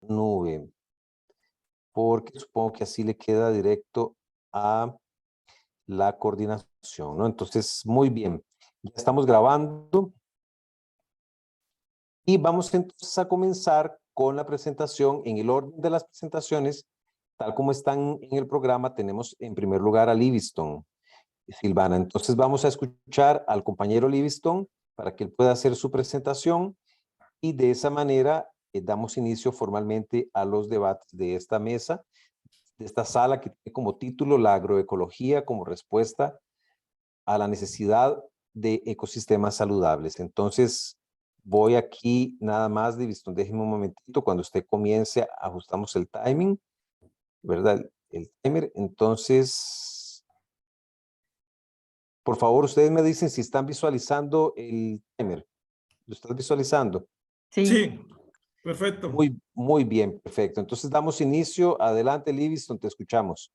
nube, porque supongo que así le queda directo a la coordinación, ¿no? Entonces, muy bien, ya estamos grabando y vamos entonces a comenzar con la presentación. En el orden de las presentaciones, tal como están en el programa, tenemos en primer lugar a Livingston Silvana. Entonces vamos a escuchar al compañero Livingston para que él pueda hacer su presentación y de esa manera damos inicio formalmente a los debates de esta mesa, de esta sala que tiene como título la agroecología como respuesta a la necesidad de ecosistemas saludables. Entonces voy aquí nada más, Livingston, déjeme un momentito, cuando usted comience ajustamos el timing, ¿verdad? El timer. Entonces, por favor, ustedes me dicen si están visualizando el timer. ¿Lo estás visualizando? Sí. Sí, perfecto. Muy bien, perfecto. Entonces damos inicio. Adelante, Livingston, te escuchamos.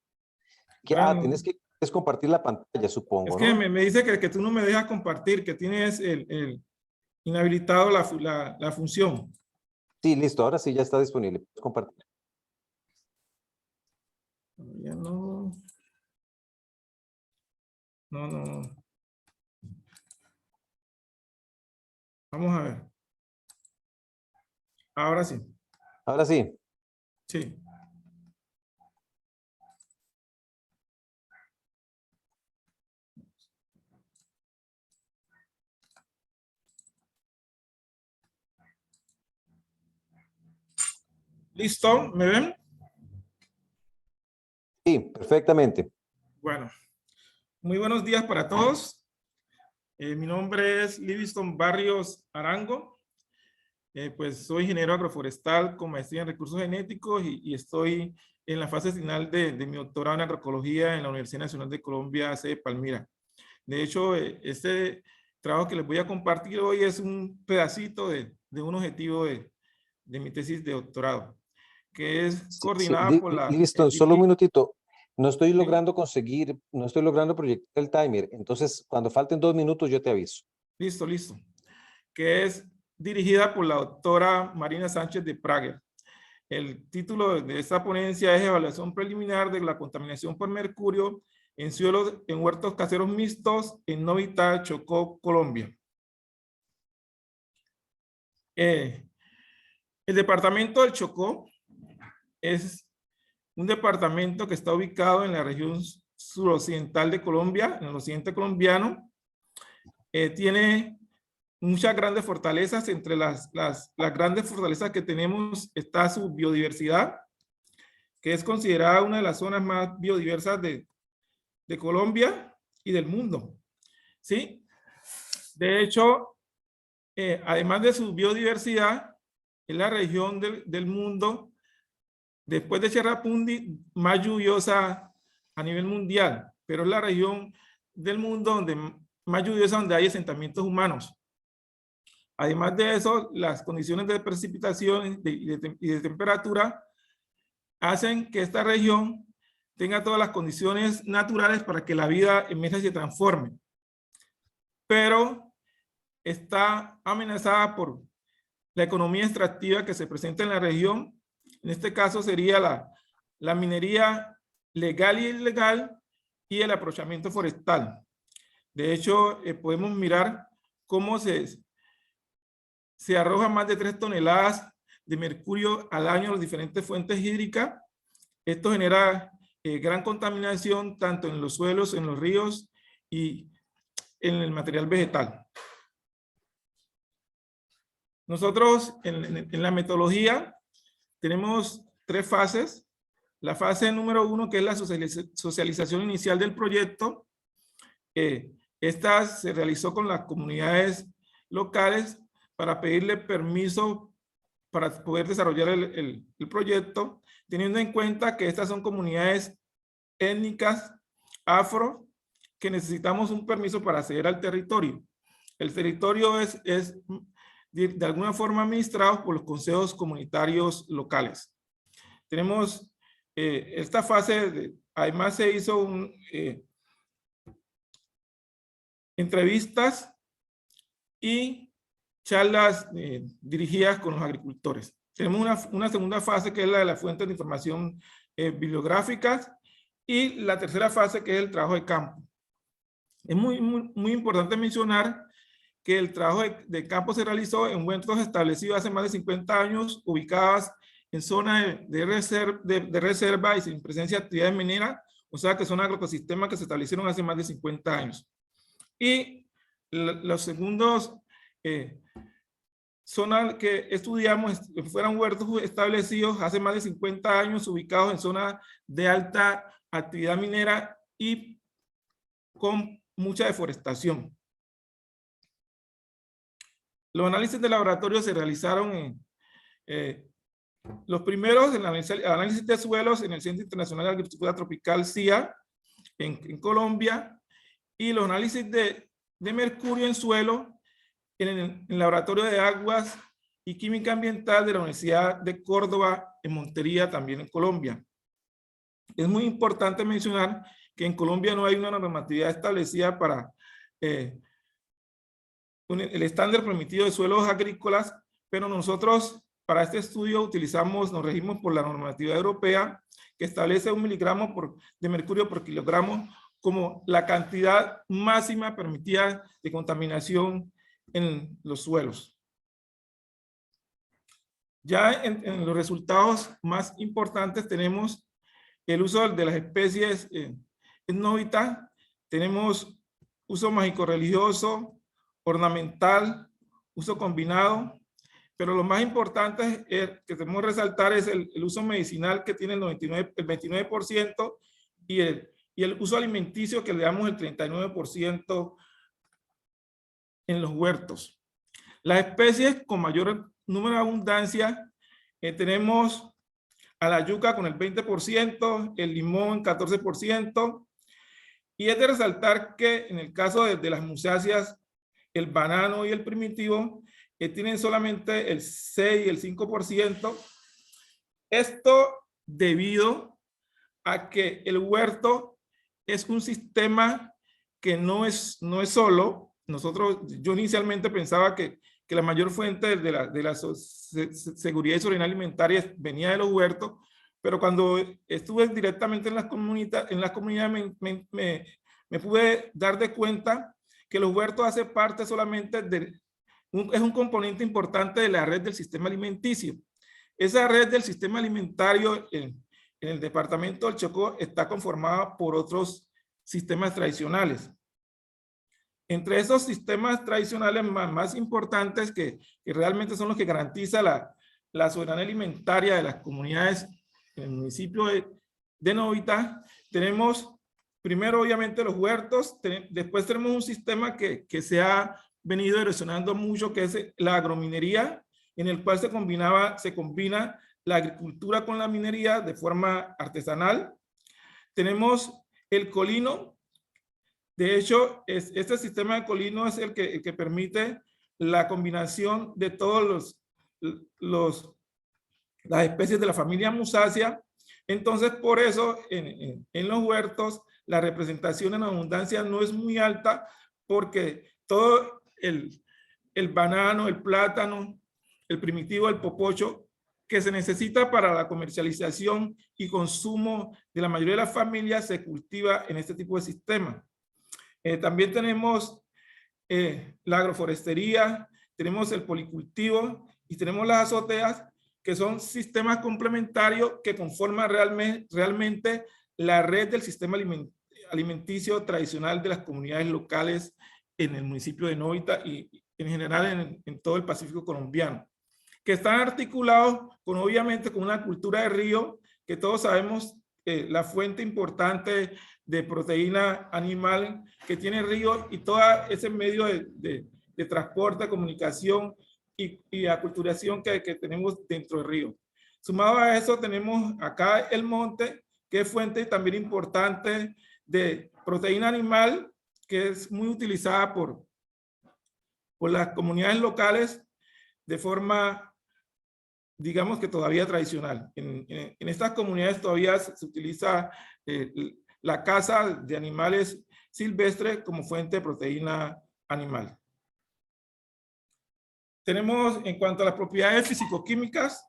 Bueno, Tienes que compartir la pantalla, supongo, es que ¿no? me dice que tú no me dejas compartir, que tienes inhabilitado la función. Sí, listo. Ahora sí ya está disponible. Puedes compartir. Ya no. No. Vamos a ver. Ahora sí. Ahora sí. Sí. ¿Listo? ¿Me ven? Sí, perfectamente. Bueno, muy buenos días para todos. Mi nombre es Livingston Barrios Arango. Pues soy ingeniero agroforestal con maestría en recursos genéticos y estoy en la fase final de mi doctorado en agroecología en la Universidad Nacional de Colombia, sede Palmira. De hecho, este trabajo que les voy a compartir hoy es un pedacito de un objetivo de mi tesis de doctorado, que es coordinada por la... Listo, solo un minutito. No estoy Sí. logrando proyectar el timer. Entonces, cuando falten 2 minutos, yo te aviso. Listo. Que es dirigida por la doctora Marina Sánchez de Prager. El título de esta ponencia es Evaluación preliminar de la contaminación por mercurio en suelos en huertos caseros mixtos en Novita, Chocó, Colombia. El departamento del Chocó es un departamento que está ubicado en la región suroccidental de Colombia, en el occidente colombiano. Tiene muchas grandes fortalezas. Entre las grandes fortalezas que tenemos está su biodiversidad, que es considerada una de las zonas más biodiversas de Colombia y del mundo. ¿Sí? De hecho, además de su biodiversidad, es la región del mundo, después de Cherrapundy, más lluviosa a nivel mundial, pero es la región del mundo donde más lluviosa, donde hay asentamientos humanos. Además de eso, las condiciones de precipitación y de temperatura hacen que esta región tenga todas las condiciones naturales para que la vida emerja y se transforme. Pero está amenazada por la economía extractiva que se presenta en la región. En este caso sería la minería legal y ilegal y el aprovechamiento forestal. De hecho, podemos mirar cómo se arroja más de 3 toneladas de mercurio al año a las diferentes fuentes hídricas. Esto genera gran contaminación tanto en los suelos, en los ríos y en el material vegetal. Nosotros en la metodología tenemos 3 fases. La fase número 1, que es la socialización inicial del proyecto. Esta se realizó con las comunidades locales para pedirle permiso para poder desarrollar el proyecto, teniendo en cuenta que estas son comunidades étnicas afro que necesitamos un permiso para acceder al territorio. El territorio es de alguna forma administrado por los consejos comunitarios locales. Tenemos esta fase, además se hizo entrevistas y charlas dirigidas con los agricultores. Tenemos una segunda fase que es la de la fuente de información bibliográficas y la tercera fase que es el trabajo de campo. Es muy importante mencionar que el trabajo de campo se realizó en huertos establecidos hace más de 50 años, ubicadas en zonas de reserva y sin presencia de actividades mineras, o sea que son agroecosistemas que se establecieron hace más de 50 años. Y los segundos zonas que estudiamos fueron huertos establecidos hace más de 50 años, ubicados en zonas de alta actividad minera y con mucha deforestación. Los análisis de laboratorio se realizaron los primeros en el análisis de suelos en el Centro Internacional de Agricultura Tropical, CIA, en Colombia, y los análisis de mercurio en suelo en el Laboratorio de Aguas y Química Ambiental de la Universidad de Córdoba, en Montería, también en Colombia. Es muy importante mencionar que en Colombia no hay una normatividad establecida para el estándar permitido de suelos agrícolas, pero nosotros para este estudio nos regimos por la normativa europea que establece 1 miligramo de mercurio por kilogramo como la cantidad máxima permitida de contaminación en los suelos. Ya en los resultados más importantes tenemos el uso de las especies etnófitas, tenemos uso mágico-religioso, ornamental, uso combinado, pero lo más importante que tenemos que resaltar es el uso medicinal que tiene el 29% y el uso alimenticio que le damos el 39% en los huertos. Las especies con mayor número de abundancia tenemos a la yuca con el 20%, el limón 14%, y es de resaltar que en el caso de las musáceas, el banano y el primitivo tienen solamente el 6 y el 5%. Esto debido a que el huerto es un sistema que no es solo. Yo inicialmente pensaba que la mayor fuente de la seguridad y soberanía alimentaria venía de los huertos, pero cuando estuve directamente en las comunidades me pude dar de cuenta que los huertos hacen parte solamente es un componente importante de la red del sistema alimenticio. Esa red del sistema alimentario en el departamento del Chocó está conformada por otros sistemas tradicionales. Entre esos sistemas tradicionales más importantes que realmente son los que garantizan la soberanía alimentaria de las comunidades en el municipio de Novita, tenemos primero obviamente los huertos, después tenemos un sistema que se ha venido erosionando mucho, que es la agrominería, en el cual se combina la agricultura con la minería de forma artesanal. Tenemos el colino. De hecho, este sistema de colino es el que permite la combinación de todos las especies de la familia Musaceae. Entonces, por eso, en los huertos, la representación en abundancia no es muy alta, porque todo el banano, el plátano, el primitivo, el popocho, que se necesita para la comercialización y consumo de la mayoría de las familias, se cultiva en este tipo de sistema. También tenemos la agroforestería, tenemos el policultivo y tenemos las azoteas, que son sistemas complementarios que conforman realmente la red del sistema alimenticio tradicional de las comunidades locales en el municipio de Novita y en general en todo el Pacífico colombiano, que están articulados obviamente con una cultura de río, que todos sabemos la fuente importante de proteína animal que tiene el río y todo ese medio de transporte, comunicación y aculturación que tenemos dentro del río. Sumado a eso tenemos acá el monte, que es fuente también importante de proteína animal, que es muy utilizada por las comunidades locales de forma, digamos que todavía tradicional. En estas comunidades todavía se utiliza la caza de animales silvestres como fuente de proteína animal. Tenemos, en cuanto a las propiedades físico-químicas,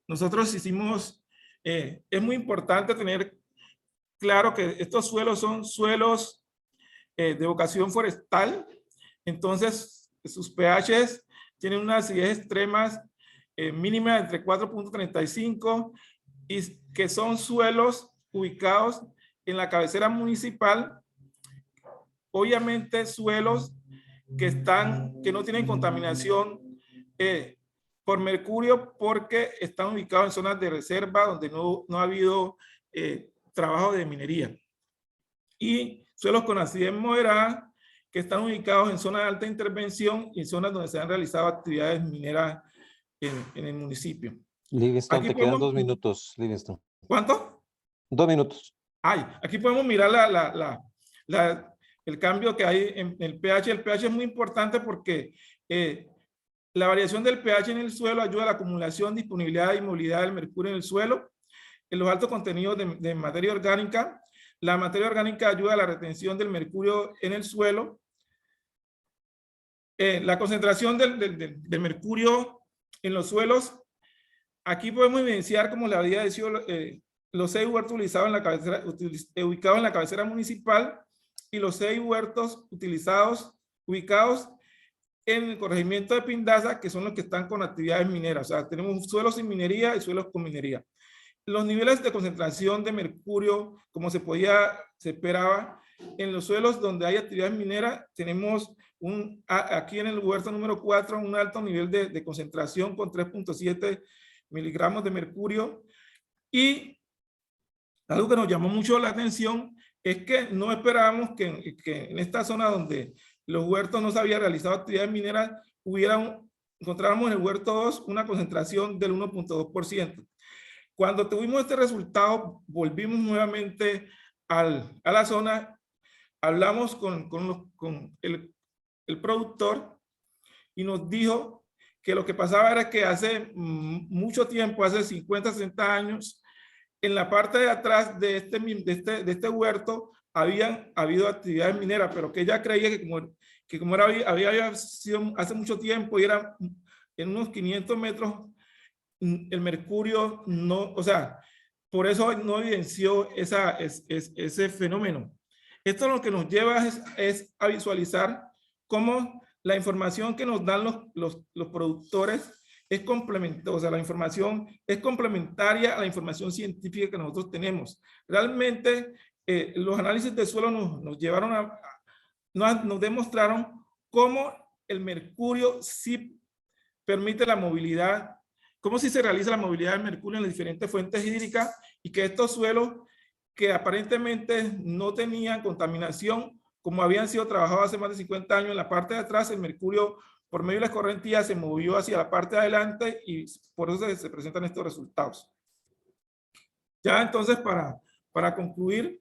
nosotros hicimos, es muy importante tener claro que estos suelos son suelos de vocación forestal, entonces sus pHs tienen unas acidez extremas mínima entre 4.35 y que son suelos ubicados en la cabecera municipal, obviamente suelos que no tienen contaminación por mercurio porque están ubicados en zonas de reserva donde no ha habido trabajo de minería. Y suelos con acidez moderada que están ubicados en zonas de alta intervención y en zonas donde se han realizado actividades mineras en el municipio. Livingston, Aquí te quedan podemos, 2 minutos, Livingston. ¿cuánto? 2 minutos. Ay, aquí podemos mirar el cambio que hay en el pH. El pH es muy importante porque la variación del pH en el suelo ayuda a la acumulación, disponibilidad y movilidad del mercurio en el suelo. En los altos contenidos de materia orgánica, la materia orgánica ayuda a la retención del mercurio en el suelo. La concentración del mercurio en los suelos, aquí podemos evidenciar como la había dicho los 6 huertos utilizados en la cabecera, ubicados en la cabecera municipal y los 6 huertos ubicados en el corregimiento de Pindaza, que son los que están con actividades mineras. O sea, tenemos suelos sin minería y suelos con minería. Los niveles de concentración de mercurio, como se esperaba, en los suelos donde hay actividades mineras, tenemos aquí en el huerto número 4, un alto nivel de concentración con 3.7 miligramos de mercurio. Y algo que nos llamó mucho la atención es que no esperábamos que en esta zona donde los huertos no se había realizado actividades mineras, encontráramos en el huerto 2 una concentración del 1.2%. Cuando tuvimos este resultado, volvimos nuevamente a la zona, hablamos con el productor y nos dijo que lo que pasaba era que hace mucho tiempo, hace 50, 60 años, en la parte de atrás de este huerto habían habido actividades mineras, pero que ella creía que como había sido hace mucho tiempo y era en unos 500 metros, el mercurio no, o sea, por eso no evidenció ese fenómeno. Esto lo que nos lleva es a visualizar cómo la información que nos dan los productores es complementaria, o sea, la información es complementaria a la información científica que nosotros tenemos. Realmente, los análisis de suelo nos llevaron nos demostraron cómo el mercurio sí permite la movilidad, cómo sí se realiza la movilidad del mercurio en las diferentes fuentes hídricas y que estos suelos que aparentemente no tenían contaminación, como habían sido trabajados hace más de 50 años, en la parte de atrás el mercurio por medio de la escorrentía se movió hacia la parte de adelante y por eso se presentan estos resultados. Ya entonces para concluir,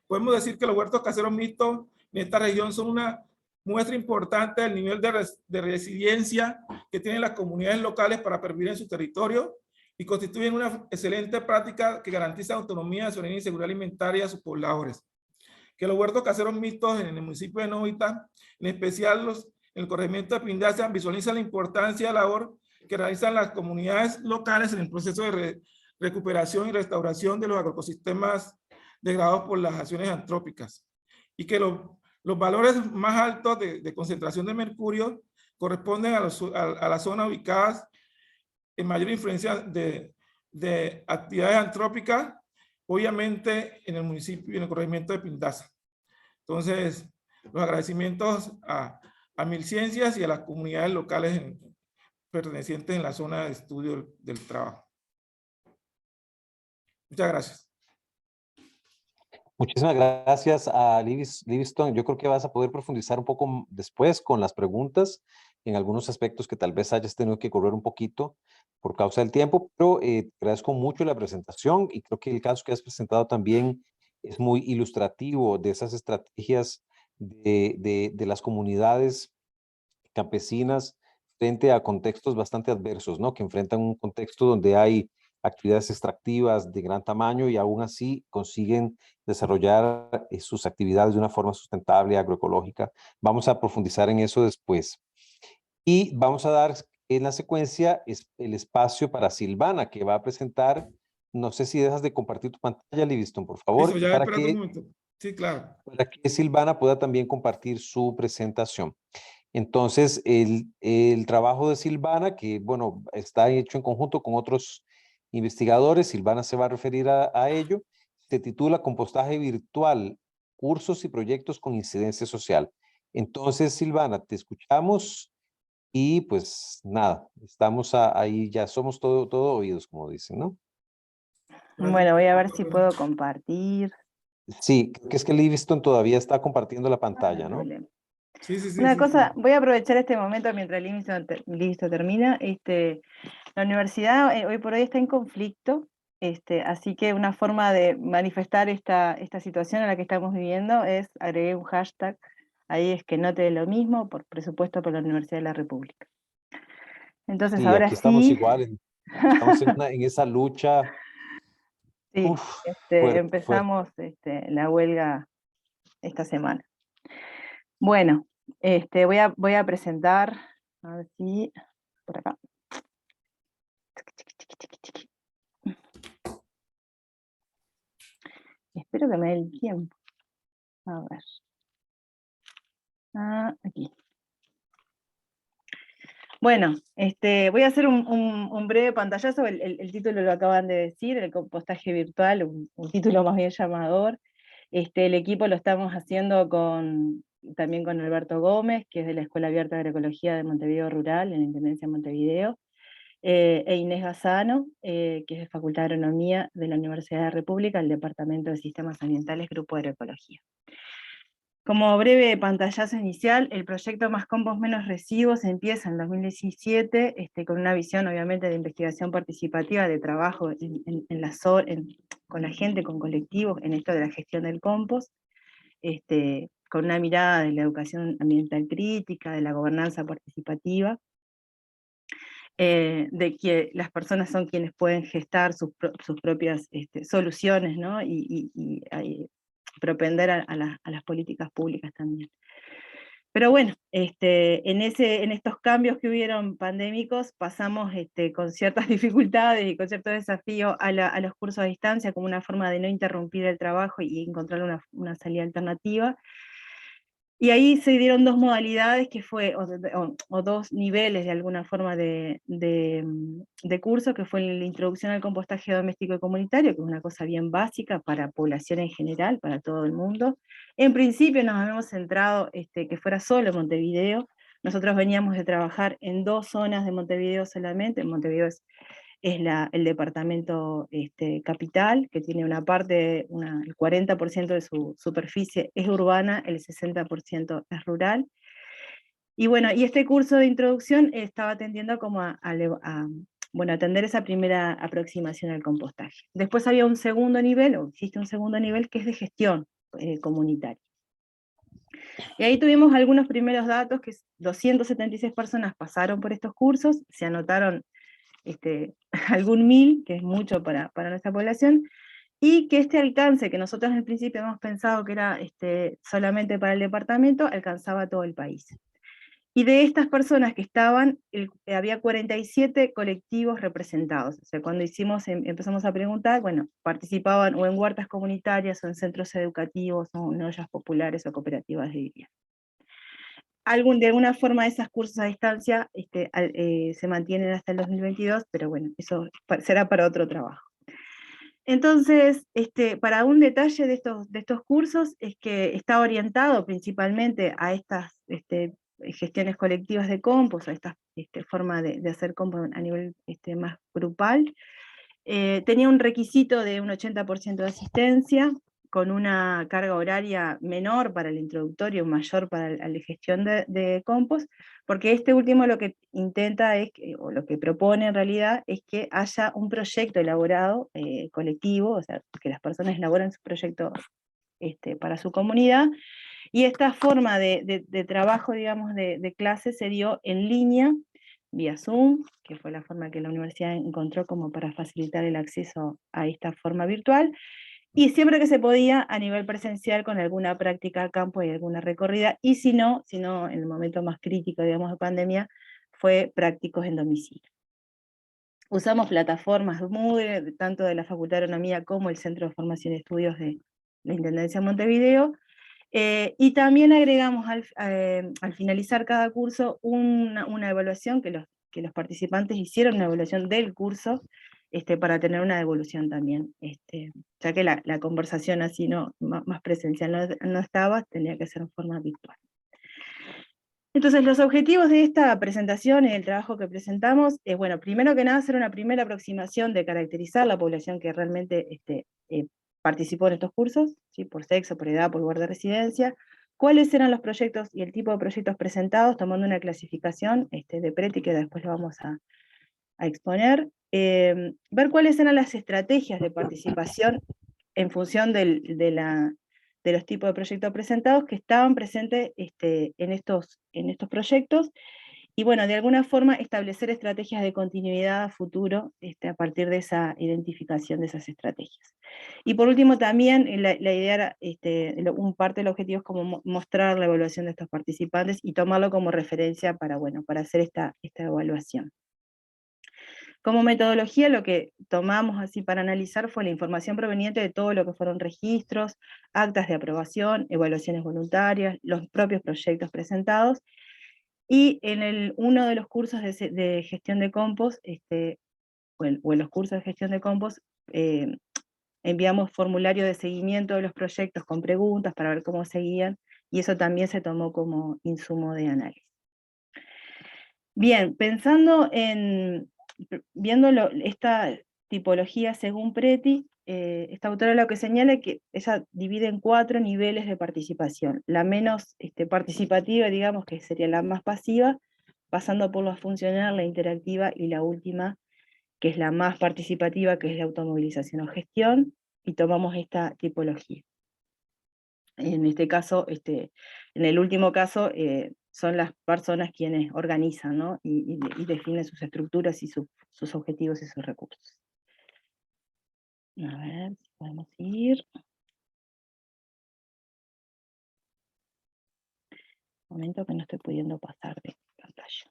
podemos decir que los huertos caseros mixtos en esta región son una muestra importante del nivel de resiliencia que tienen las comunidades locales para pervivir en su territorio y constituyen una excelente práctica que garantiza autonomía, soberanía y seguridad alimentaria a sus pobladores. Que los huertos caseros mixtos en el municipio de Novita, en especial en el corregimiento de Pindaza, visualizan la importancia de la labor que realizan las comunidades locales en el proceso de recuperación y restauración de los agroecosistemas degradados por las acciones antrópicas. Y que los valores más altos de concentración de mercurio corresponden a las zonas ubicadas en mayor influencia de actividades antrópicas, obviamente en el municipio y en el corregimiento de Pindaza. Entonces, los agradecimientos a Milciencias y a las comunidades locales pertenecientes en la zona de estudio del trabajo. Muchas gracias. Muchísimas gracias a Livingston. Yo creo que vas a poder profundizar un poco después con las preguntas en algunos aspectos que tal vez hayas tenido que correr un poquito por causa del tiempo, pero te agradezco mucho la presentación y creo que el caso que has presentado también es muy ilustrativo de esas estrategias de las comunidades campesinas frente a contextos bastante adversos, ¿no? Que enfrentan un contexto donde hay actividades extractivas de gran tamaño y aún así consiguen desarrollar sus actividades de una forma sustentable, agroecológica. Vamos a profundizar en eso después. Y vamos a dar en la secuencia es el espacio para Silvana, que va a presentar, no sé si dejas de compartir tu pantalla, Livingston, por favor, Eso, ya espérate un momento. Sí, claro. para que Silvana pueda también compartir su presentación. Entonces, el trabajo de Silvana, que bueno, está hecho en conjunto con otros investigadores, Silvana se va a referir a ello, se titula Compostaje Virtual, Cursos y Proyectos con Incidencia Social. Entonces, Silvana, te escuchamos y pues nada, estamos ahí, ya somos todo oídos, como dicen, ¿no? Espérate Bueno, voy a ver un si momento. puedo compartir. Sí, que es que Livingston todavía está compartiendo la pantalla, ¿no? Vale. Sí, sí, sí, Una sí, cosa, sí. voy a aprovechar este momento mientras Livingston termina. La universidad hoy por hoy está en conflicto, así que una forma de manifestar esta situación en la que estamos viviendo es agregué un hashtag, ahí es que no te dé lo mismo, por presupuesto por la Universidad de la República. Entonces Sí, ahora aquí estamos sí, igual, estamos en esa lucha. sí, Uf, fuerte, fuerte. empezamos la huelga esta semana. Bueno, voy a presentar, a ver si, por acá. Espero que me dé el tiempo. A ver. Aquí. Bueno, voy a hacer un breve pantallazo. El título lo acaban de decir, el compostaje virtual, un título más bien llamador. El equipo lo estamos haciendo también con Alberto Gómez, que es de la Escuela Abierta de Agroecología de Montevideo Rural, en la Intendencia de Montevideo, e Inés Gazzano, que es de Facultad de Agronomía de la Universidad de la República, el Departamento de Sistemas Ambientales, Grupo de Agroecología. Como breve pantallazo inicial, el proyecto Más Compost Menos Residuos empieza en 2017, con una visión obviamente de investigación participativa, de trabajo con la gente, con colectivos, en esto de la gestión del compost, con una mirada de la educación ambiental crítica, de la gobernanza participativa, de que las personas son quienes pueden gestar sus propias soluciones, ¿no? y propender a las políticas públicas también. Pero bueno, en estos cambios que hubieron pandémicos, pasamos con ciertas dificultades y con ciertos desafíos a los cursos a distancia como una forma de no interrumpir el trabajo y encontrar una salida alternativa. Y ahí se dieron dos modalidades que fue, o dos niveles de alguna forma de curso, que fue la introducción al compostaje doméstico y comunitario, que es una cosa bien básica para población en general, para todo el mundo. En principio nos habíamos centrado que fuera solo Montevideo. Nosotros veníamos de trabajar en 2 zonas de Montevideo solamente. Montevideo es el departamento capital, que tiene una parte, el 40% de su superficie es urbana, el 60% es rural. Y bueno, y este curso de introducción estaba tendiendo como bueno, atender esa primera aproximación al compostaje. Después había un segundo nivel, o existe un segundo nivel, que es de gestión comunitaria. Y ahí tuvimos algunos primeros datos, que 276 personas pasaron por estos cursos, se anotaron algún 1000, que es mucho para nuestra población, y que este alcance, que nosotros en principio hemos pensado que era solamente para el departamento, alcanzaba a todo el país. Y de estas personas que estaban, había 47 colectivos representados. O sea, cuando empezamos a preguntar, bueno, participaban o en huertas comunitarias, o en centros educativos, o en ollas populares, o cooperativas de vivienda. De alguna forma esas cursos a distancia se mantienen hasta el 2022, pero bueno, eso será para otro trabajo. Entonces, para un detalle de estos cursos, es que está orientado principalmente a estas gestiones colectivas de compost, a esta forma de hacer compost a nivel más grupal. Tenía un requisito de un 80% de asistencia, con una carga horaria menor para el introductorio, mayor para la gestión de compost, porque este último lo que intenta o lo que propone en realidad, es que haya un proyecto elaborado colectivo, o sea, que las personas elaboren su proyecto para su comunidad, y esta forma de trabajo, digamos, de clase se dio en línea, vía Zoom, que fue la forma que la universidad encontró como para facilitar el acceso a esta forma virtual, y siempre que se podía a nivel presencial con alguna práctica a campo y alguna recorrida, y si no, en el momento más crítico, digamos, de pandemia, fue prácticos en domicilio. Usamos plataformas tanto de la Facultad de Agronomía como el Centro de Formación y Estudios de la Intendencia de Montevideo, y también agregamos al finalizar cada curso una evaluación que los participantes hicieron, una evaluación del curso, para tener una devolución también, ya que la conversación así más presencial no estaba, tenía que ser en forma virtual. Entonces, los objetivos de esta presentación y el trabajo que presentamos es, bueno, primero que nada, hacer una primera aproximación de caracterizar la población que realmente participó en estos cursos, ¿sí? Por sexo, por edad, por lugar de residencia, cuáles eran los proyectos y el tipo de proyectos presentados, tomando una clasificación de Preti, que después lo vamos a exponer, ver cuáles eran las estrategias de participación en función de los tipos de proyectos presentados que estaban presentes en estos proyectos, y bueno, de alguna forma establecer estrategias de continuidad a futuro a partir de esa identificación de esas estrategias. Y por último también la idea era, un parte del objetivo es como mostrar la evaluación de estos participantes y tomarlo como referencia para hacer esta evaluación. Como metodología, lo que tomamos así para analizar fue la información proveniente de todo lo que fueron registros, actas de aprobación, evaluaciones voluntarias, los propios proyectos presentados, y en uno de los cursos de gestión de compost, o en los cursos de gestión de compost, enviamos formulario de seguimiento de los proyectos con preguntas para ver cómo seguían, y eso también se tomó como insumo de análisis. Bien, viendo esta tipología según Preti, esta autora lo que señala es que ella divide en 4 niveles de participación. La menos participativa, digamos, que sería la más pasiva, pasando por la funcional, la interactiva, y la última, que es la más participativa, que es la automovilización o gestión, y tomamos esta tipología. En este caso, en el último caso, son las personas quienes organizan, ¿no? y definen sus estructuras y sus objetivos y sus recursos. A ver si podemos ir. Un momento que no estoy pudiendo pasar de pantalla.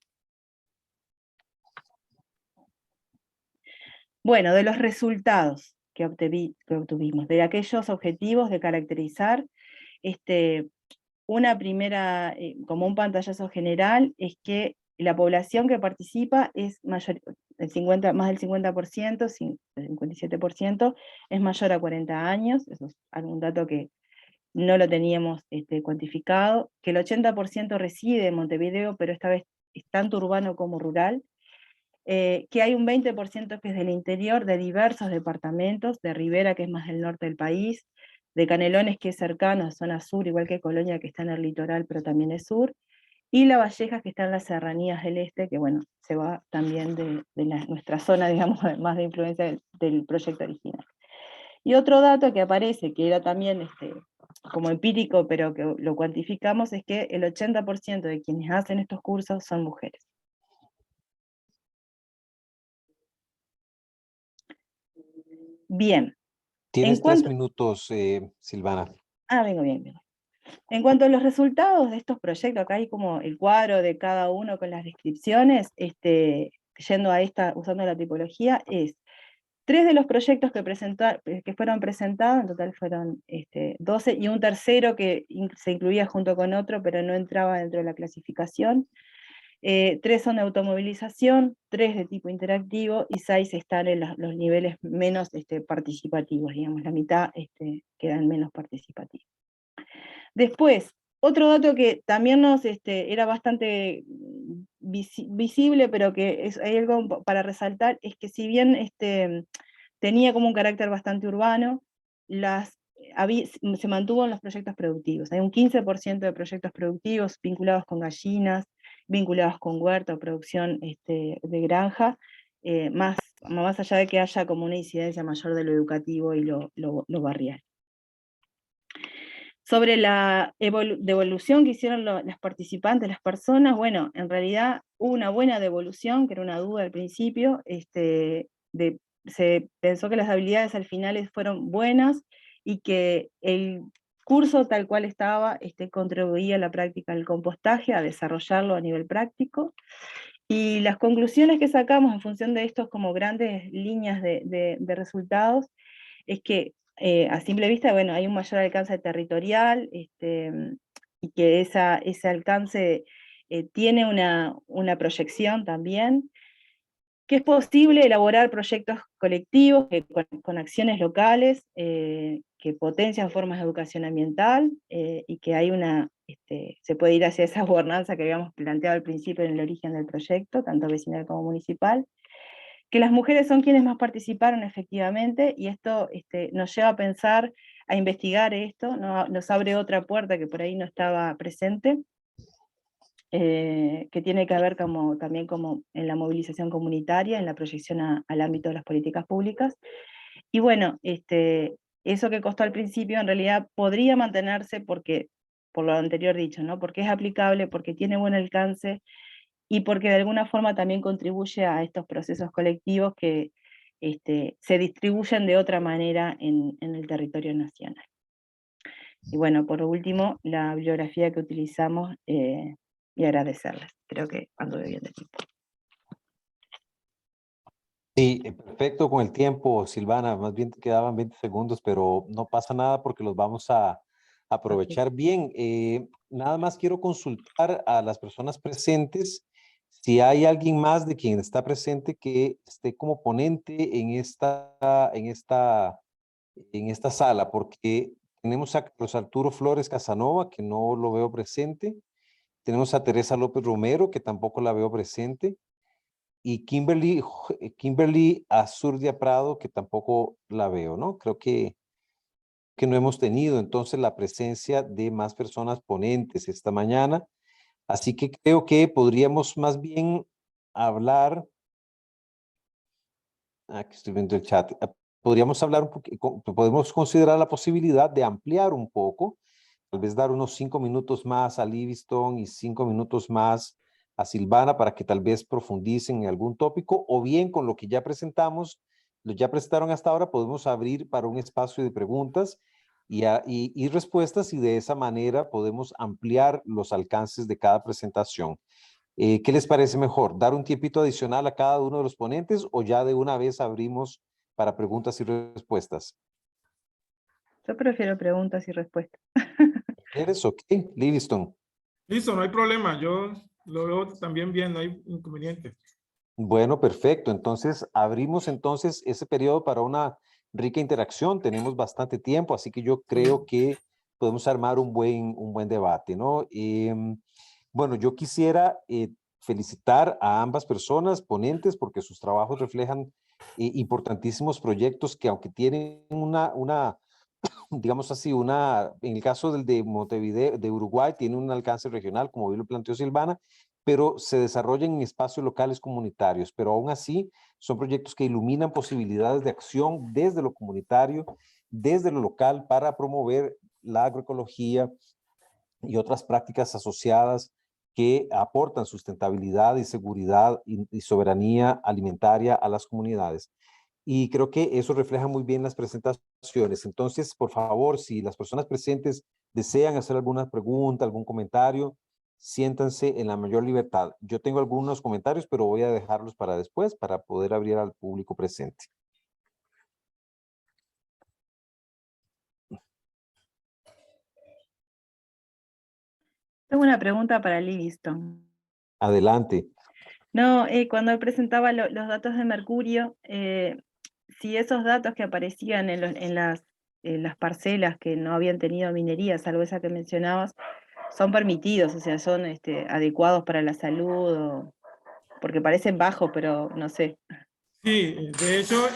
Bueno, de los resultados que obtuvimos, de aquellos objetivos de caracterizar, una primera, como un pantallazo general, es que la población que participa es mayor, más del 50%, el 57%, es mayor a 40 años, eso es algún dato que no lo teníamos cuantificado, que el 80% reside en Montevideo, pero esta vez es tanto urbano como rural, que hay un 20% que es del interior, de diversos departamentos, de Rivera, que es más del norte del país, de Canelones, que es cercano a zona sur, igual que Colonia, que está en el litoral, pero también es sur, y La Valleja, que está en las serranías del este, que bueno, se va también de nuestra zona, digamos, más de influencia del proyecto original. Y otro dato que aparece, que era también como empírico, pero que lo cuantificamos, es que el 80% de quienes hacen estos cursos son mujeres. Bien. Tienes 3 minutos, Silvana. Vengo bien. En cuanto a los resultados de estos proyectos, acá hay como el cuadro de cada uno con las descripciones, yendo a usando la tipología, es 3 de los proyectos que fueron presentados, en total fueron 12, y un tercero que se incluía junto con otro, pero no entraba dentro de la clasificación. 3 son de automovilización, 3 de tipo interactivo, y 6 están en los niveles menos participativos, digamos, la mitad quedan menos participativos. Después, otro dato que también era bastante visible, pero que hay algo para resaltar, es que si bien tenía como un carácter bastante urbano, se mantuvo en los proyectos productivos. Hay un 15% de proyectos productivos vinculados con gallinas, vinculados con huerta o producción de granja, más allá de que haya como una incidencia mayor de lo educativo y lo barrial. Sobre la devolución que hicieron las participantes, las personas, bueno, en realidad hubo una buena devolución, que era una duda al principio, se pensó que las habilidades al final fueron buenas, y que el curso tal cual estaba contribuía a la práctica del compostaje, a desarrollarlo a nivel práctico, Y las conclusiones que sacamos en función de estos como grandes líneas de resultados es que a simple vista, bueno, hay un mayor alcance territorial, y que ese alcance tiene una proyección también, que es posible elaborar proyectos colectivos con acciones locales que potencian formas de educación ambiental y que hay se puede ir hacia esa gobernanza que habíamos planteado al principio en el origen del proyecto, tanto vecinal como municipal, que las mujeres son quienes más participaron efectivamente, y esto nos lleva a pensar, a investigar esto, nos abre otra puerta que por ahí no estaba presente, que tiene que ver también como en la movilización comunitaria, en la proyección al ámbito de las políticas públicas. Y bueno, eso que costó al principio en realidad podría mantenerse porque, por lo anterior dicho, ¿no? Porque es aplicable, porque tiene buen alcance, y porque de alguna forma también contribuye a estos procesos colectivos que se distribuyen de otra manera en el territorio nacional. Y bueno, por último, la bibliografía que utilizamos, y agradecerles. Creo que ando bien de tiempo. Sí, perfecto con el tiempo, Silvana. Más bien te quedaban 20 segundos, pero no pasa nada porque los vamos a aprovechar bien. Nada más quiero consultar a las personas presentes si hay alguien más de quien está presente que esté como ponente en esta sala, porque tenemos a Carlos Arturo Flores Casanova, que no lo veo presente. Tenemos a Teresa López Romero, que tampoco la veo presente. Y Kimberly Azurdia Prado, que tampoco la veo, ¿no? Creo que no hemos tenido entonces la presencia de más personas ponentes esta mañana. Así que creo que podríamos más bien hablar, aquí estoy viendo el chat, podríamos hablar un poquito, podemos considerar la posibilidad de ampliar un poco, tal vez dar unos 5 minutos más a Livingston y 5 minutos más a Silvana para que tal vez profundicen en algún tópico, o bien con lo que ya presentamos, lo ya presentaron hasta ahora, podemos abrir para un espacio de preguntas y respuestas, y de esa manera podemos ampliar los alcances de cada presentación. ¿Qué les parece mejor? ¿Dar un tiempito adicional a cada uno de los ponentes o ya de una vez abrimos para preguntas y respuestas? Yo prefiero preguntas y respuestas. ¿Eres ok? Livingston. Listo, no hay problema. Yo lo veo también bien, no hay inconveniente. Bueno, perfecto. Entonces, abrimos entonces ese periodo para una rica interacción. Tenemos bastante tiempo, así que yo creo que podemos armar un buen debate, ¿no? Bueno, yo quisiera felicitar a ambas personas ponentes porque sus trabajos reflejan importantísimos proyectos que, aunque tienen digamos así, en el caso del de Montevideo, de Uruguay, tiene un alcance regional, como bien lo planteó Silvana, pero se desarrollan en espacios locales comunitarios, pero aún así son proyectos que iluminan posibilidades de acción desde lo comunitario, desde lo local, para promover la agroecología y otras prácticas asociadas que aportan sustentabilidad y seguridad y soberanía alimentaria a las comunidades. Y creo que eso refleja muy bien las presentaciones. Entonces, por favor, si las personas presentes desean hacer alguna pregunta, algún comentario, siéntanse en la mayor libertad. Yo tengo algunos comentarios, pero voy a dejarlos para después, para poder abrir al público presente. Tengo una pregunta para Livingston. Adelante. No, cuando él presentaba los datos de mercurio, si esos datos que aparecían en las parcelas que no habían tenido minería, salvo esa que mencionabas, son permitidos, o sea, son adecuados para la salud, porque parecen bajos, pero no sé. Sí, de hecho,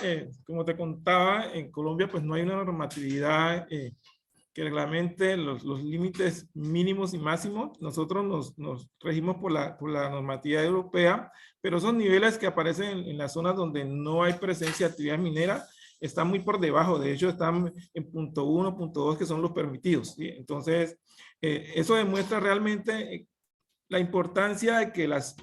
como te contaba, en Colombia pues no hay una normatividad que reglamente los límites mínimos y máximos. Nosotros nos regimos por la normativa europea, pero esos niveles que aparecen en las zonas donde no hay presencia de actividad minera están muy por debajo. De hecho, están en punto 1, punto 2, que son los permitidos, ¿sí? Entonces, eso demuestra realmente la importancia de que las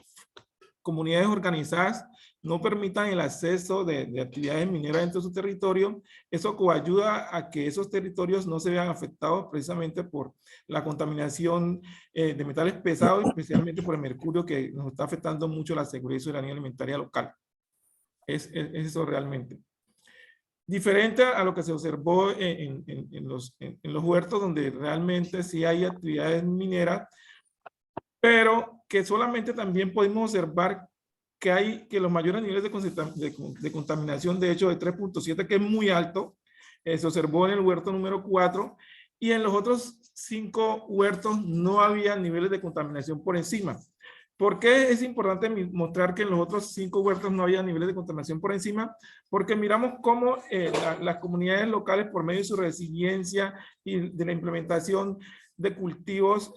comunidades organizadas no permitan el acceso de actividades mineras dentro de su territorio. Eso coayuda a que esos territorios no se vean afectados precisamente por la contaminación de metales pesados, especialmente por el mercurio, que nos está afectando mucho la seguridad y soberanía alimentaria local. Es eso realmente. Diferente a lo que se observó en los huertos, donde realmente sí hay actividades mineras, pero que solamente también podemos observar que los mayores niveles de contaminación, de hecho de 3.7, que es muy alto, se observó en el huerto número 4, y en los otros 5 huertos no había niveles de contaminación por encima. ¿Por qué es importante mostrar que en los otros 5 huertos no había niveles de contaminación por encima? Porque miramos cómo las comunidades locales, por medio de su resiliencia y de la implementación de cultivos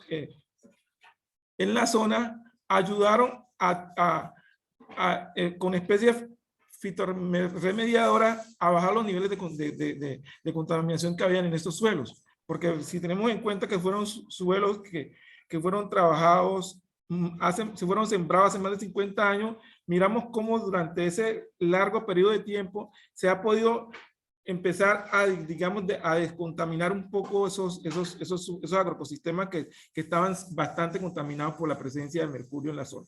en la zona, ayudaron con especies fitorremediadoras a bajar los niveles de contaminación que habían en estos suelos. Porque si tenemos en cuenta que fueron suelos que fueron trabajados, se fueron sembrados hace más de 50 años, miramos cómo durante ese largo periodo de tiempo se ha podido empezar a, digamos, a descontaminar un poco esos agroecosistemas que estaban bastante contaminados por la presencia del mercurio en la zona.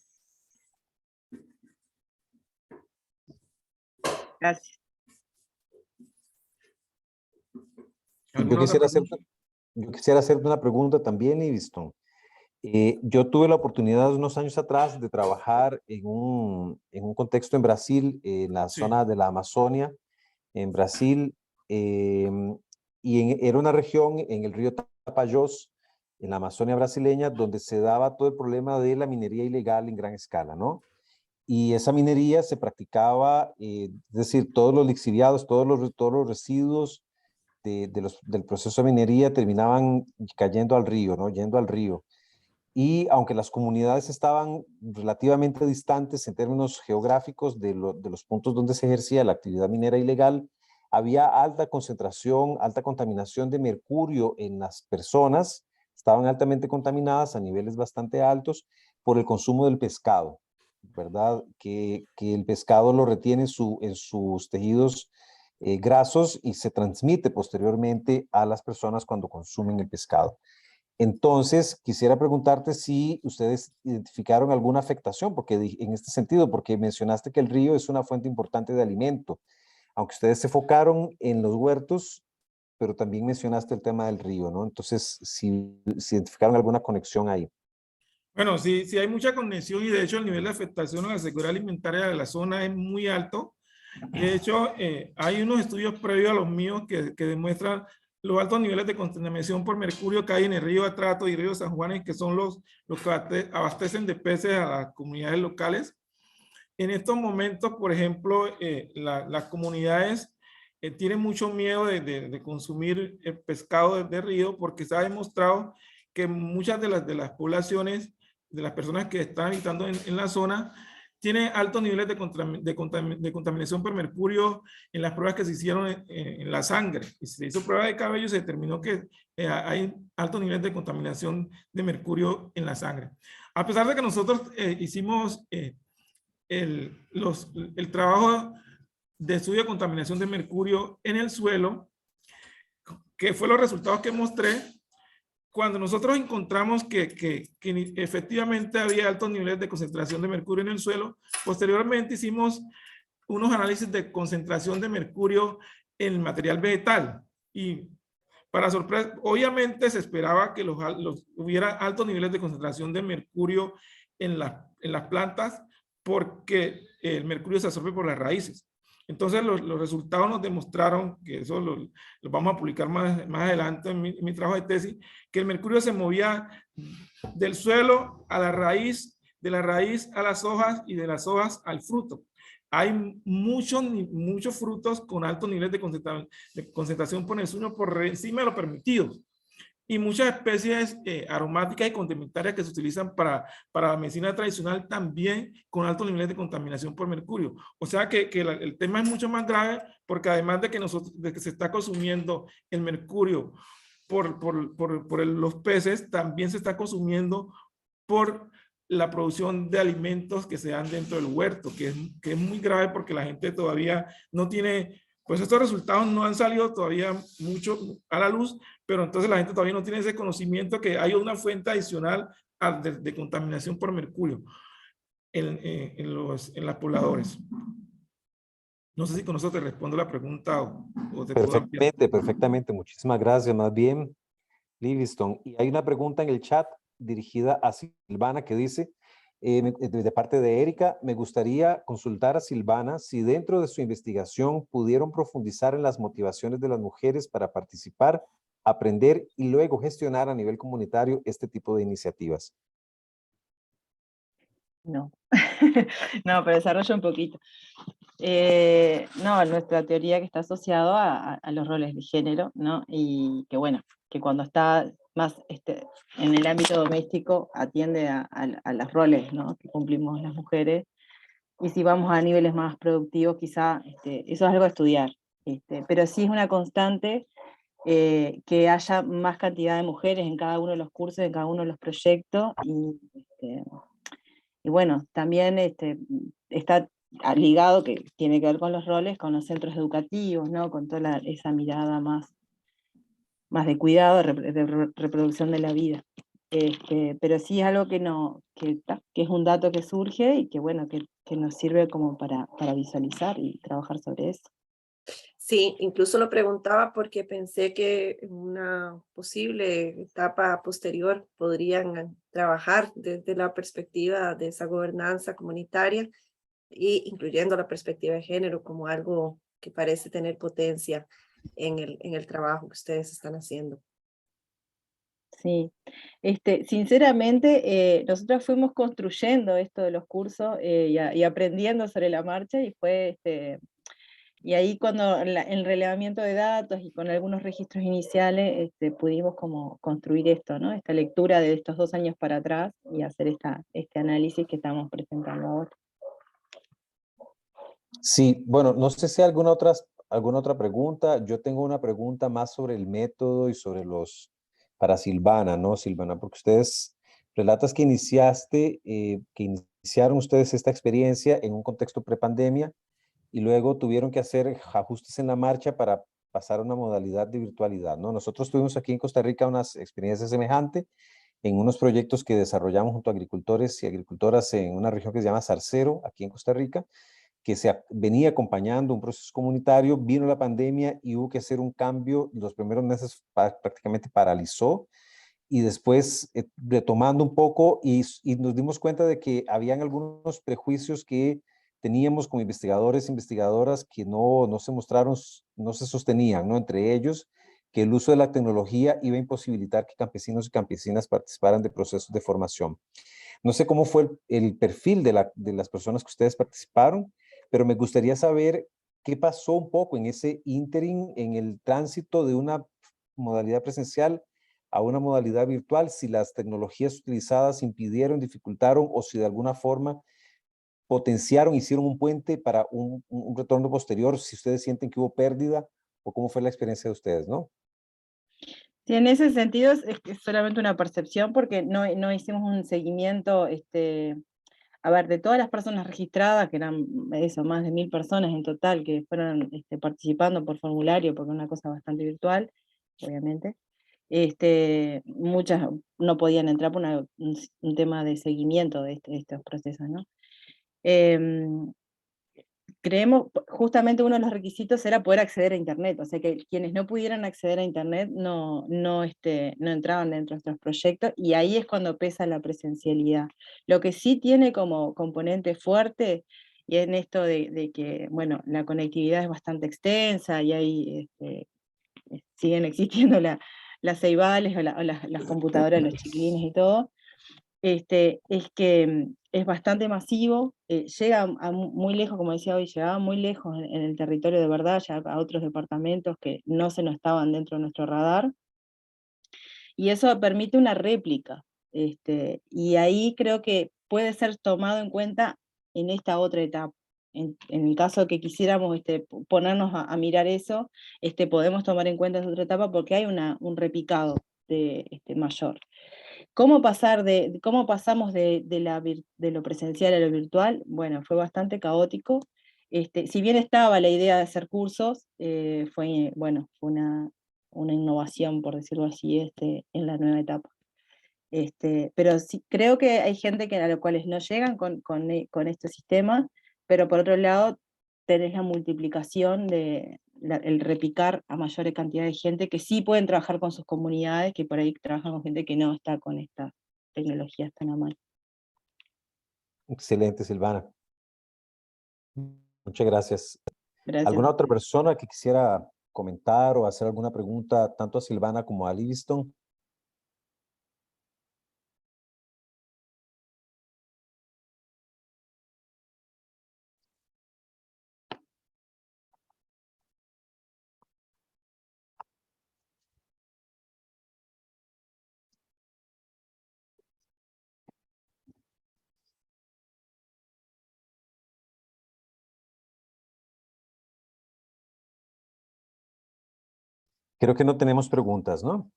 Gracias. Yo quisiera hacerte una pregunta también, Livingston. Yo tuve la oportunidad unos años atrás de trabajar en un contexto en Brasil, en la zona de la Amazonia, en Brasil, era una región en el río Tapajós, en la Amazonia brasileña, donde se daba todo el problema de la minería ilegal en gran escala, ¿no? Y esa minería se practicaba, es decir, todos los lixiviados, todos los residuos del proceso de minería terminaban cayendo al río, ¿no? Yendo al río. Y aunque las comunidades estaban relativamente distantes en términos geográficos de los puntos donde se ejercía la actividad minera ilegal, había alta concentración, alta contaminación de mercurio en las personas, estaban altamente contaminadas a niveles bastante altos por el consumo del pescado, ¿verdad? Que el pescado lo retiene en sus tejidos grasos y se transmite posteriormente a las personas cuando consumen el pescado. Entonces, quisiera preguntarte si ustedes identificaron alguna afectación, porque en este sentido, porque mencionaste que el río es una fuente importante de alimento, aunque ustedes se enfocaron en los huertos, pero también mencionaste el tema del río, ¿no? Entonces, si identificaron alguna conexión ahí. Bueno, sí hay mucha conexión, y de hecho el nivel de afectación a la seguridad alimentaria de la zona es muy alto. De hecho, hay unos estudios previos a los míos que demuestran los altos niveles de contaminación por mercurio que hay en el río Atrato y río San Juan, que son los que abastecen de peces a las comunidades locales. En estos momentos, por ejemplo, las comunidades tienen mucho miedo de consumir el pescado de río, porque se ha demostrado que muchas de las poblaciones, de las personas que están habitando en la zona, tiene altos niveles de contaminación por mercurio en las pruebas que se hicieron en la sangre. Y se hizo prueba de cabello y se determinó que hay altos niveles de contaminación de mercurio en la sangre. A pesar de que nosotros hicimos el trabajo de estudio de contaminación de mercurio en el suelo, que fue los resultados que mostré, cuando nosotros encontramos que efectivamente había altos niveles de concentración de mercurio en el suelo, posteriormente hicimos unos análisis de concentración de mercurio en el material vegetal. Y para sorpresa, obviamente se esperaba que hubiera altos niveles de concentración de mercurio en las plantas, porque el mercurio se absorbe por las raíces. Entonces los resultados nos demostraron, que eso lo vamos a publicar más adelante en mi trabajo de tesis, que el mercurio se movía del suelo a la raíz, de la raíz a las hojas y de las hojas al fruto. Hay muchos frutos con altos niveles de concentración por el suelo por encima de lo permitido. Y muchas especies aromáticas y condimentarias que se utilizan para la medicina tradicional también con altos niveles de contaminación por mercurio. O sea que el tema es mucho más grave, porque además de que se está consumiendo el mercurio por los peces, también se está consumiendo por la producción de alimentos que se dan dentro del huerto, que es muy grave porque la gente todavía no tiene, pues estos resultados no han salido todavía mucho a la luz, pero entonces la gente todavía no tiene ese conocimiento que hay una fuente adicional de contaminación por mercurio en las pobladores. No sé si con eso te respondo la pregunta o te puedo ampliar. Perfectamente, perfectamente. Muchísimas gracias. Más bien, Livingston. Y hay una pregunta en el chat dirigida a Silvana que dice, de parte de Erika, me gustaría consultar a Silvana si dentro de su investigación pudieron profundizar en las motivaciones de las mujeres para participar, aprender y luego gestionar a nivel comunitario este tipo de iniciativas. No, no, pero desarrollo un poquito. No, nuestra teoría que está asociado a los roles de género, ¿no? Y que bueno, que cuando está más en el ámbito doméstico atiende a los roles, ¿no? Que cumplimos las mujeres. Y si vamos a niveles más productivos, quizá eso es algo a estudiar. Pero sí es una constante que haya más cantidad de mujeres en cada uno de los cursos, en cada uno de los proyectos. Y bueno, también está ligado, que tiene que ver con los roles, con los centros educativos, ¿no? Con toda esa mirada más de cuidado, de reproducción de la vida. Pero sí es algo que es un dato que surge y que bueno, que nos sirve como para visualizar y trabajar sobre eso. Sí, incluso lo preguntaba porque pensé que en una posible etapa posterior podrían trabajar desde la perspectiva de esa gobernanza comunitaria y incluyendo la perspectiva de género como algo que parece tener potencia en el trabajo que ustedes están haciendo. Sí, sinceramente, nosotros fuimos construyendo esto de los cursos y aprendiendo sobre la marcha, y fue y ahí cuando el relevamiento de datos y con algunos registros iniciales pudimos como construir esto, ¿no? Esta lectura de estos 2 años para atrás y hacer este análisis que estamos presentando ahora. Sí, bueno, no sé si hay alguna otra pregunta. Yo tengo una pregunta más sobre el método y sobre para Silvana, ¿no? Silvana, porque ustedes relatas que iniciaron ustedes esta experiencia en un contexto prepandemia y luego tuvieron que hacer ajustes en la marcha para pasar a una modalidad de virtualidad, ¿no? Nosotros tuvimos aquí en Costa Rica unas experiencias semejantes en unos proyectos que desarrollamos junto a agricultores y agricultoras en una región que se llama Zarcero, aquí en Costa Rica, que venía acompañando un proceso comunitario, vino la pandemia y hubo que hacer un cambio. Los primeros meses prácticamente paralizó y después retomando un poco y nos dimos cuenta de que habían algunos prejuicios que teníamos como investigadores e investigadoras que no se mostraron, no se sostenían, ¿no? Entre ellos, que el uso de la tecnología iba a imposibilitar que campesinos y campesinas participaran de procesos de formación. No sé cómo fue el perfil de las personas que ustedes participaron, pero me gustaría saber qué pasó un poco en ese ínterin, en el tránsito de una modalidad presencial a una modalidad virtual, si las tecnologías utilizadas impidieron, dificultaron o si de alguna forma potenciaron, hicieron un puente para un retorno posterior, si ustedes sienten que hubo pérdida o cómo fue la experiencia de ustedes, ¿no? Sí, en ese sentido es que es solamente una percepción porque no hicimos un seguimiento, a ver, de todas las personas registradas, que eran eso, más de 1000 personas en total que fueron participando por formulario, porque es una cosa bastante virtual, obviamente. Muchas no podían entrar por un tema de seguimiento de estos procesos, ¿no? Creemos, justamente uno de los requisitos era poder acceder a Internet, o sea que quienes no pudieran acceder a Internet no entraban dentro de nuestros proyectos, y ahí es cuando pesa la presencialidad. Lo que sí tiene como componente fuerte, y en esto de que, bueno, la conectividad es bastante extensa, y ahí siguen existiendo las ceibales o las computadoras de los chiquilines y todo, es que es bastante masivo, llega muy lejos, como decía hoy, llegaba muy lejos en el territorio de verdad, ya a otros departamentos que no estaban dentro de nuestro radar, y eso permite una réplica, y ahí creo que puede ser tomado en cuenta en esta otra etapa. En el caso de que quisiéramos ponernos a mirar eso, podemos tomar en cuenta esa otra etapa porque hay un repicado mayor. ¿Cómo cómo pasamos de lo presencial a lo virtual? Bueno, fue bastante caótico. Si bien estaba la idea de hacer cursos, fue una innovación, por decirlo así, en la nueva etapa. Pero sí, creo que hay gente a los cuales no llegan con este sistema, pero por otro lado tenés la multiplicación el repicar a mayor cantidad de gente que sí pueden trabajar con sus comunidades, que por ahí trabajan con gente que no está con estas tecnologías tan a mano. Excelente, Silvana. Muchas gracias. Gracias. ¿Alguna otra persona que quisiera comentar o hacer alguna pregunta tanto a Silvana como a Livingston? Creo que no tenemos preguntas, ¿no?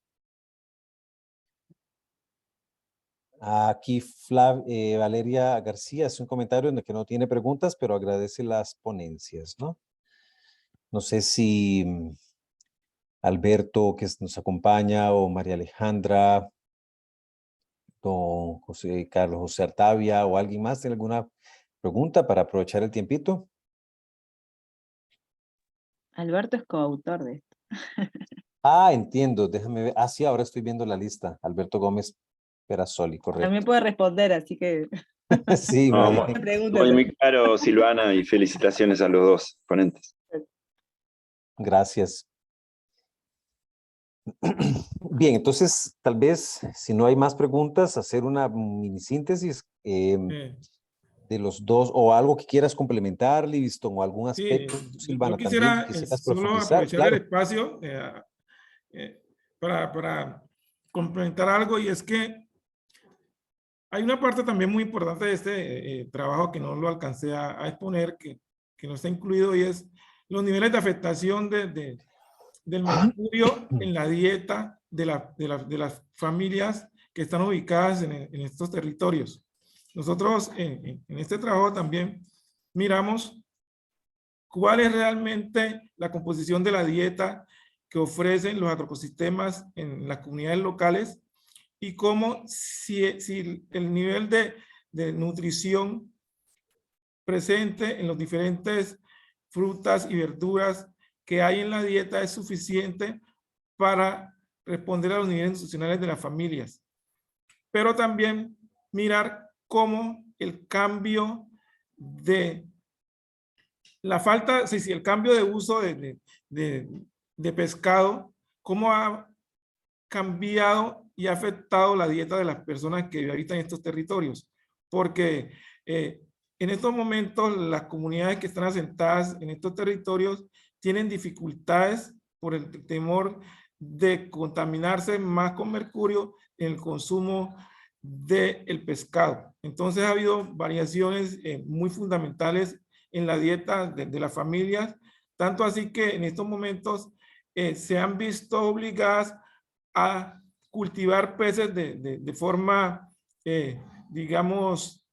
Aquí Valeria García hace un comentario en el que no tiene preguntas, pero agradece las ponencias, ¿no? No sé si Alberto, que nos acompaña, o María Alejandra, don Carlos José Artavia, o alguien más tiene alguna pregunta para aprovechar el tiempito. Alberto es coautor de esto. Ah, entiendo, déjame ver. Ah, sí, ahora estoy viendo la lista. Alberto Gómez Perazzoli, correcto. También puede responder, así que... Sí, No, vale. muy claro, Silvana, y felicitaciones a los dos ponentes. Gracias. Bien, entonces, tal vez, si no hay más preguntas, hacer una mini síntesis de los dos, o algo que quieras complementar, Livingston, o algún Sí, aspecto, Silvana, yo quisiera también quisieras solo profundizar, aprovechar claro. el espacio para complementar algo, y es que hay una parte también muy importante de este trabajo que no lo alcancé a exponer, que no está incluido, y es los niveles de afectación del mercurio en la dieta de las familias que están ubicadas en estos territorios. Nosotros en este trabajo también miramos cuál es realmente la composición de la dieta que ofrecen los agroecosistemas en las comunidades locales, y cómo si el nivel de nutrición presente en los diferentes frutas y verduras que hay en la dieta es suficiente para responder a los niveles nutricionales de las familias. Pero también mirar cómo el cambio de la falta, si el cambio de uso de pescado, cómo ha cambiado y ha afectado la dieta de las personas que habitan en estos territorios. Porque en estos momentos las comunidades que están asentadas en estos territorios tienen dificultades por el temor de contaminarse más con mercurio en el consumo del pescado. Entonces ha habido variaciones muy fundamentales en la dieta de las familias, tanto así que en estos momentos se han visto obligadas a cultivar peces de forma, digamos,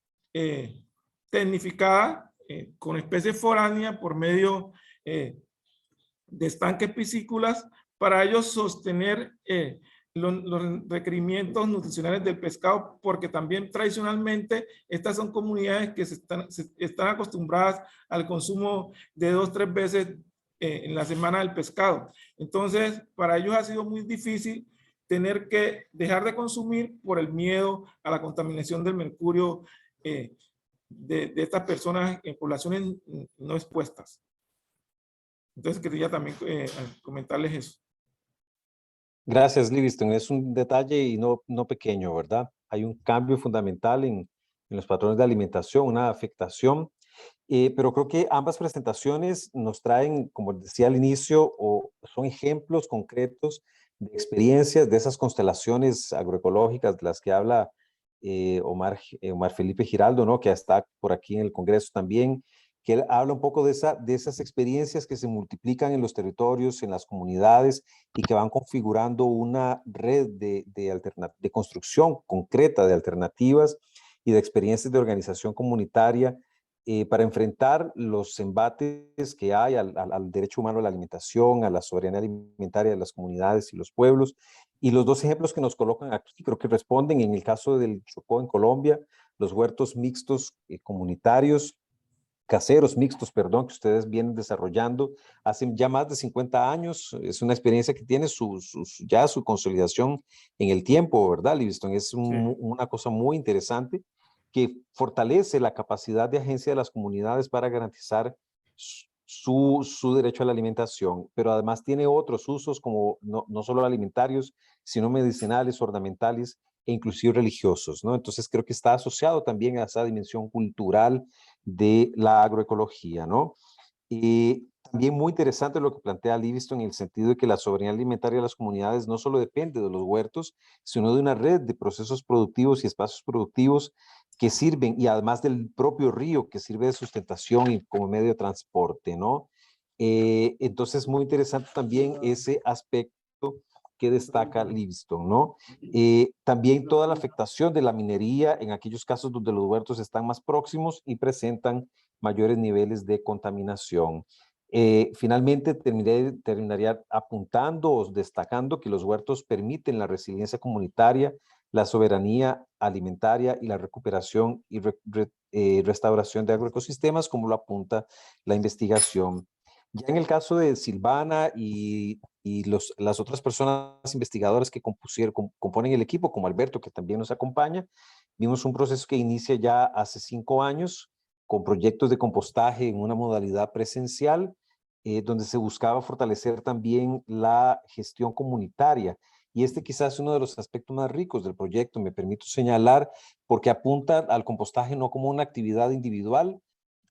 tecnificada, con especies foráneas por medio de estanques piscícolas, para ellos sostener los requerimientos nutricionales del pescado, porque también tradicionalmente estas son comunidades que están acostumbradas al consumo de 2 o 3 veces en la semana del pescado. Entonces, para ellos ha sido muy difícil tener que dejar de consumir por el miedo a la contaminación del mercurio de estas personas en poblaciones no expuestas. Entonces, quería también comentarles eso. Gracias, Livingston. Es un detalle y no pequeño, ¿verdad? Hay un cambio fundamental en los patrones de alimentación, una afectación, pero creo que ambas presentaciones nos traen, como decía al inicio, o son ejemplos concretos de experiencias de esas constelaciones agroecológicas de las que habla Omar Felipe Giraldo, ¿no? Que está por aquí en el Congreso también, que él habla un poco de esas experiencias que se multiplican en los territorios, en las comunidades y que van configurando una red de construcción concreta de alternativas y de experiencias de organización comunitaria para enfrentar los embates que hay al derecho humano a la alimentación, a la soberanía alimentaria de las comunidades y los pueblos. Y los dos ejemplos que nos colocan aquí creo que responden en el caso del Chocó en Colombia, los huertos mixtos comunitarios, caseros mixtos, perdón, que ustedes vienen desarrollando hace ya más de 50 años. Es una experiencia que tiene ya su consolidación en el tiempo, ¿verdad, Livingston? Es una cosa muy interesante que fortalece la capacidad de agencia de las comunidades para garantizar su derecho a la alimentación, pero además tiene otros usos como no solo alimentarios, sino medicinales, ornamentales e inclusive religiosos, ¿no? Entonces creo que está asociado también a esa dimensión cultural de la agroecología, ¿no? Y también muy interesante lo que plantea Livingston en el sentido de que la soberanía alimentaria de las comunidades no solo depende de los huertos, sino de una red de procesos productivos y espacios productivos que sirven, y además del propio río que sirve de sustentación y como medio de transporte, ¿no? Entonces, muy interesante también ese aspecto que destaca Livingston, ¿no? También toda la afectación de la minería en aquellos casos donde los huertos están más próximos y presentan mayores niveles de contaminación. Finalmente, terminaría apuntando o destacando que los huertos permiten la resiliencia comunitaria, la soberanía alimentaria y la recuperación y restauración de agroecosistemas, como lo apunta la investigación. Ya en el caso de Silvana y las otras personas investigadoras que componen el equipo, como Alberto, que también nos acompaña, vimos un proceso que inicia ya hace 5 años, con proyectos de compostaje en una modalidad presencial, donde se buscaba fortalecer también la gestión comunitaria. Y este quizás es uno de los aspectos más ricos del proyecto, me permito señalar, porque apunta al compostaje no como una actividad individual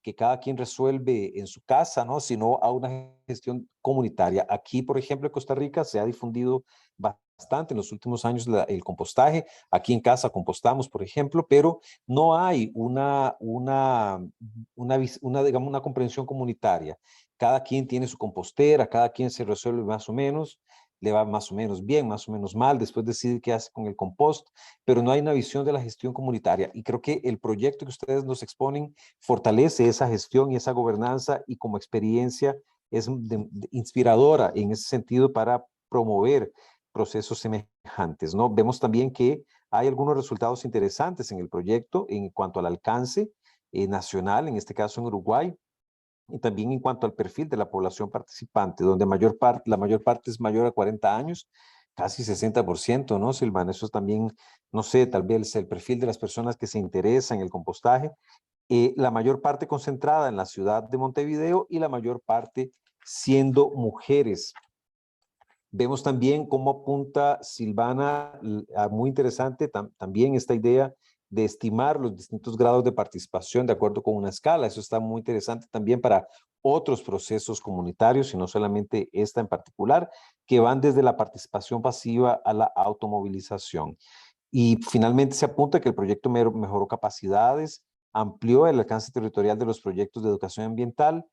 que cada quien resuelve en su casa, ¿no? Sino a una gestión comunitaria. Aquí, por ejemplo, en Costa Rica se ha difundido bastante en los últimos años el compostaje. Aquí en casa compostamos, por ejemplo, pero no hay digamos, una comprensión comunitaria. Cada quien tiene su compostera, cada quien se resuelve más o menos, le va más o menos bien, más o menos mal, después decide qué hace con el compost, pero no hay una visión de la gestión comunitaria. Y creo que el proyecto que ustedes nos exponen fortalece esa gestión y esa gobernanza, y como experiencia es inspiradora en ese sentido para promover procesos semejantes, ¿no? Vemos también que hay algunos resultados interesantes en el proyecto en cuanto al alcance nacional, en este caso en Uruguay, y también en cuanto al perfil de la población participante, donde la mayor parte es mayor a 40 años, casi 60%, ¿no, Silvana? Eso también, no sé, tal vez el perfil de las personas que se interesan en el compostaje, la mayor parte concentrada en la ciudad de Montevideo y la mayor parte siendo mujeres. Vemos también cómo apunta Silvana, muy interesante también esta idea de estimar los distintos grados de participación de acuerdo con una escala. Eso está muy interesante también para otros procesos comunitarios, y no solamente esta en particular, que van desde la participación pasiva a la automovilización. Y finalmente se apunta que el proyecto mejoró capacidades, amplió el alcance territorial de los proyectos de educación ambiental,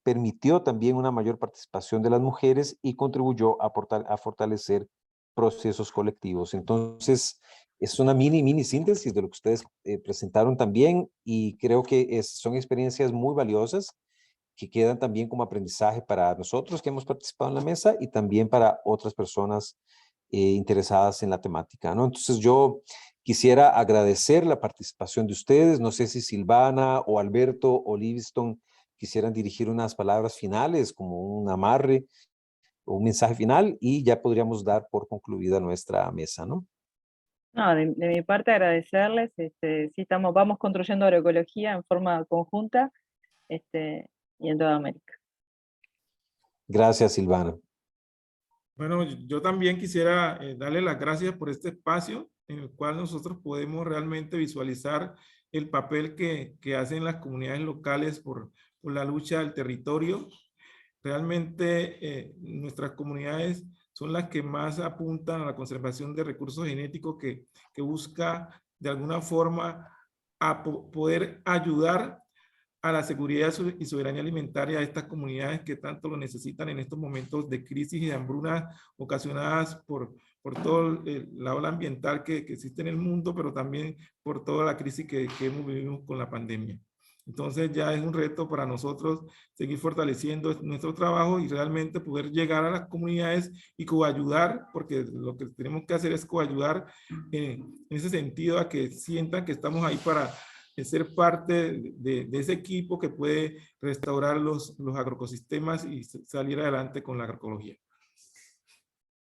permitió también una mayor participación de las mujeres y contribuyó a fortalecer procesos colectivos. Entonces, es una mini síntesis de lo que ustedes presentaron también, y creo que son experiencias muy valiosas que quedan también como aprendizaje para nosotros que hemos participado en la mesa y también para otras personas interesadas en la temática, ¿no? Entonces yo quisiera agradecer la participación de ustedes. No sé si Silvana o Alberto o Livingston quisieran dirigir unas palabras finales, como un amarre o un mensaje final, y ya podríamos dar por concluida nuestra mesa, ¿no? No, de mi parte agradecerles, sí vamos construyendo agroecología en forma conjunta, y en toda América. Gracias, Silvana. Bueno, yo también quisiera darle las gracias por este espacio en el cual nosotros podemos realmente visualizar el papel que hacen las comunidades locales por la lucha del territorio. Realmente nuestras comunidades son las que más apuntan a la conservación de recursos genéticos que busca de alguna forma a poder ayudar a la seguridad y soberanía alimentaria de estas comunidades que tanto lo necesitan en estos momentos de crisis y de hambruna ocasionadas por toda la ola ambiental que existe en el mundo, pero también por toda la crisis que hemos vivido con la pandemia. Entonces ya es un reto para nosotros seguir fortaleciendo nuestro trabajo y realmente poder llegar a las comunidades y coayudar, porque lo que tenemos que hacer es coayudar en ese sentido, a que sientan que estamos ahí para ser parte de ese equipo que puede restaurar los agroecosistemas y salir adelante con la agroecología.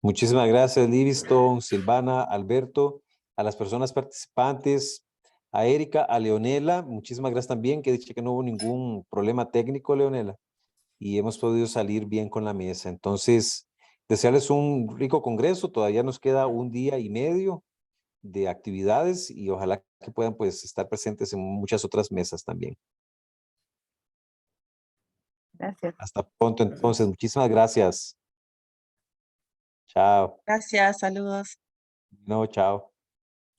Muchísimas gracias, Livingston, Silvana, Alberto, a las personas participantes, a Erika, a Leonela, muchísimas gracias también, que dice que no hubo ningún problema técnico, Leonela, y hemos podido salir bien con la mesa. Entonces, desearles un rico congreso, todavía nos queda un día y medio de actividades y ojalá que puedan pues estar presentes en muchas otras mesas también. Gracias. Hasta pronto entonces, muchísimas gracias. Chao. Gracias, saludos. No, chao.